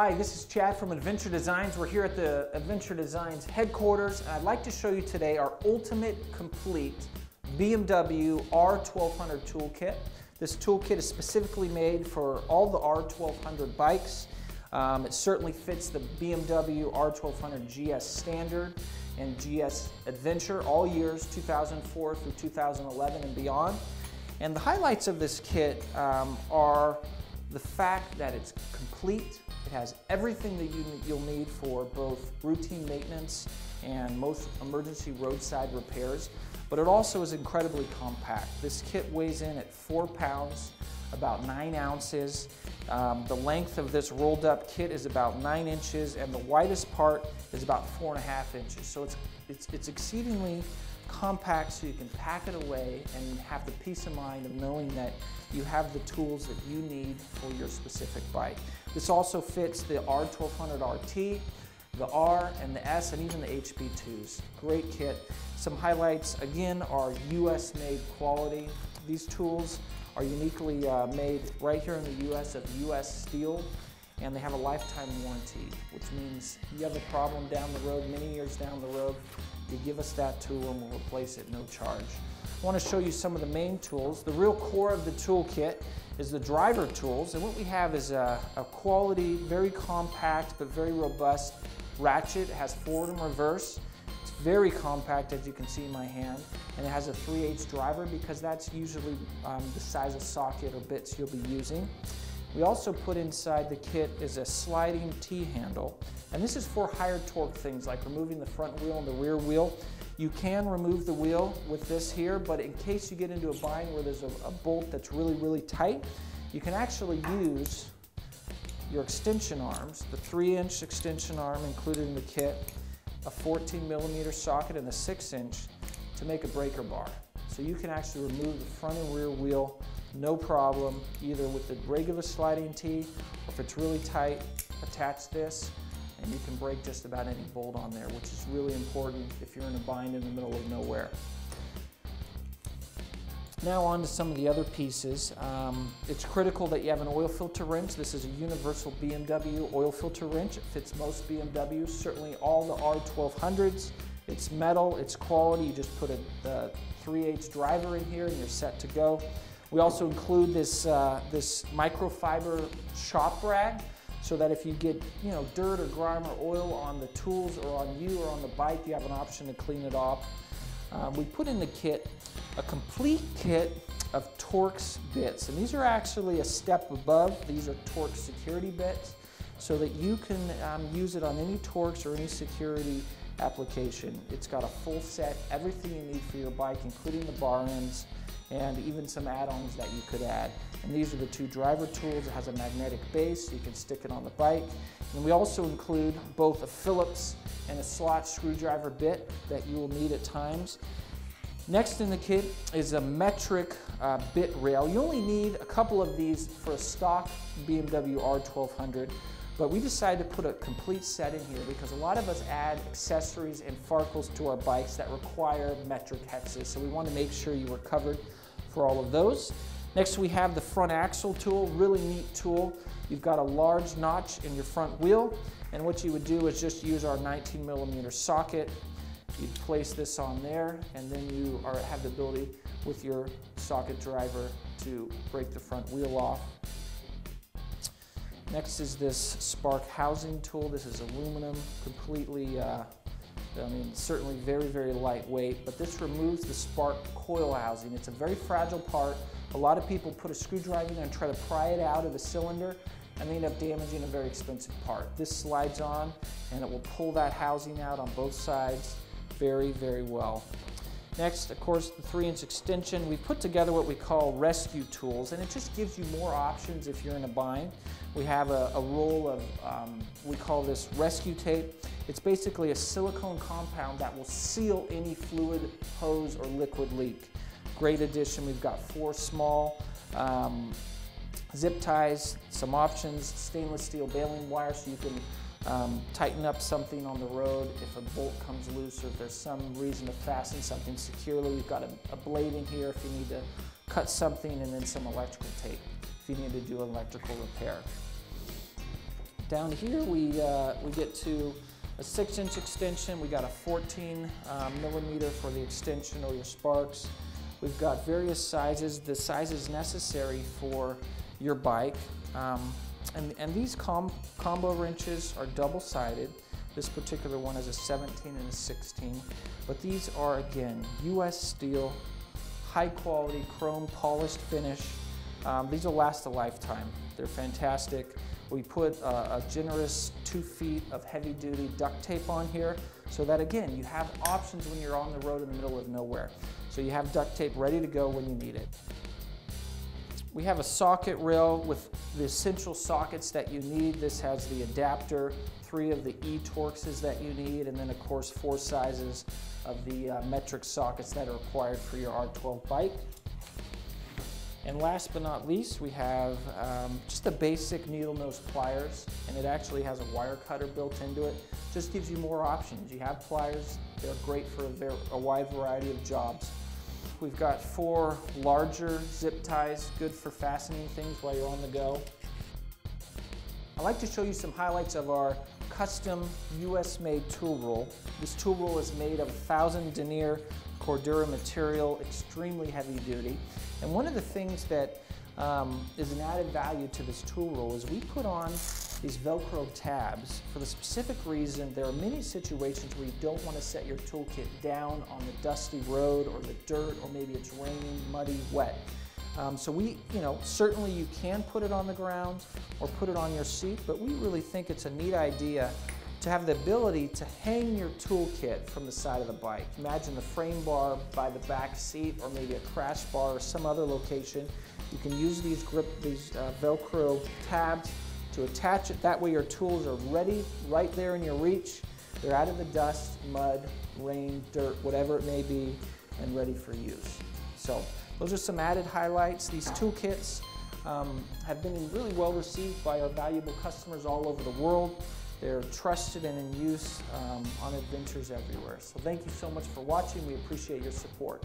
Hi, this is Chad from Adventure Designs. We're here at the Adventure Designs headquarters, and I'd like to show you today our ultimate complete BMW R1200 Toolkit. This toolkit is specifically made for all the R1200 bikes. It certainly fits the BMW R1200 GS Standard and GS Adventure all years 2004 through 2011 and beyond. And the highlights of this kit are the fact that it's complete. It has everything that you'll need for both routine maintenance and most emergency roadside repairs, but it also is incredibly compact. This kit weighs in at 4 pounds, about 9 ounces. The length of this rolled up kit is about 9 inches, and the widest part is about 4.5 inches. So it's exceedingly compact, so you can pack it away and have the peace of mind of knowing that you have the tools that you need for your specific bike. This also fits the R1200 RT, the R and the S, and even the HP2s. Great kit. Some highlights again are US made quality. These tools are uniquely made right here in the US of US steel, and they have a lifetime warranty, which means you have a problem down the road, many years down the road, you give us that tool and we'll replace it no charge. I want to show you some of the main tools. The real core of the toolkit is the driver tools, and what we have is a quality, very compact but very robust ratchet. It has forward and reverse. It's very compact, as you can see in my hand, and it has a 3/8 driver because that's usually the size of socket or bits you'll be using. We also put inside the kit is a sliding T-handle, and this is for higher torque things like removing the front wheel and the rear wheel. You can remove the wheel with this here, but in case you get into a bind where there's a bolt that's really tight, you can actually use your extension arms, the 3-inch extension arm included in the kit, a 14mm socket, and a 6-inch to make a breaker bar. So you can actually remove the front and rear wheel no problem, either with the regular sliding T, or if it's really tight, attach this and you can break just about any bolt on there, which is really important if you're in a bind in the middle of nowhere. Now on to some of the other pieces. It's critical that you have an oil filter wrench. This is a universal BMW oil filter wrench. It fits most BMWs, certainly all the R1200s. It's metal, it's quality. You just put a 3/8 driver in here and you're set to go. We also include this microfiber shop rag, so that if you get dirt or grime or oil on the tools or on you or on the bike, you have an option to clean it off. We put in the kit a complete kit of Torx bits, and these are actually a step above. These are Torx security bits, so that you can use it on any Torx or any security application. It's got a full set, everything you need for your bike, including the bar ends, and even some add-ons that you could add. And these are the 2 driver tools. It has a magnetic base, so you can stick it on the bike. And we also include both a Phillips and a slot screwdriver bit that you will need at times. Next in the kit is a metric bit rail. You only need a couple of these for a stock BMW R1200, but we decided to put a complete set in here because a lot of us add accessories and farkles to our bikes that require metric hexes, so we want to make sure you were covered for all of those. Next we have the front axle tool, really neat tool. You've got a large notch in your front wheel, and what you would do is just use our 19mm socket. You'd place this on there, and then you have the ability with your socket driver to break the front wheel off. Next is this spark housing tool. This is aluminum, completely, certainly very lightweight, but this removes the spark coil housing. It's a very fragile part. A lot of people put a screwdriver in there and try to pry it out of the cylinder, and they end up damaging a very expensive part. This slides on, and it will pull that housing out on both sides very well. Next, of course, the 3-inch extension. We put together what we call rescue tools, and it just gives you more options if you're in a bind. We have a roll of, we call this rescue tape. It's basically a silicone compound that will seal any fluid, hose, or liquid leak. Great addition. We've got 4 small zip ties, some options, stainless steel baling wire so you can tighten up something on the road if a bolt comes loose or if there's some reason to fasten something securely. We've got a blade in here if you need to cut something, and then some electrical tape if you need to do electrical repair. Down here we get to a 6-inch extension. We got a 14 millimeter for the extension or your sparks. We've got various sizes, the sizes necessary for your bike. And these combo wrenches are double-sided. This particular one is a 17 and a 16. But these are, again, US steel, high quality, chrome polished finish. These will last a lifetime. They're fantastic. We put a generous 2 feet of heavy duty duct tape on here so that, again, you have options when you're on the road in the middle of nowhere. So you have duct tape ready to go when you need it. We have a socket rail with the essential sockets that you need. This has the adapter, 3 of the E-Torxes that you need, and then of course 4 sizes of the metric sockets that are required for your R12 bike. And last but not least, we have just the basic needle nose pliers, and it actually has a wire cutter built into it. Just gives you more options. You have pliers, they're great for a wide variety of jobs. We've got 4 larger zip ties, good for fastening things while you're on the go. I'd like to show you some highlights of our custom US-made tool roll. This tool roll is made of 1000 denier Cordura material, extremely heavy duty. And one of the things that is an added value to this tool roll is we put on these Velcro tabs for the specific reason there are many situations where you don't want to set your toolkit down on the dusty road or the dirt, or maybe it's raining, muddy, wet. So certainly you can put it on the ground or put it on your seat, but we really think it's a neat idea to have the ability to hang your toolkit from the side of the bike. Imagine the frame bar by the back seat, or maybe a crash bar or some other location. You can use these Velcro tabs to attach it. That way your tools are ready right there in your reach. They're out of the dust, mud, rain, dirt, whatever it may be, and ready for use. So those are some added highlights. These toolkits have been really well received by our valuable customers all over the world. They're trusted and in use on adventures everywhere. So thank you so much for watching. We appreciate your support.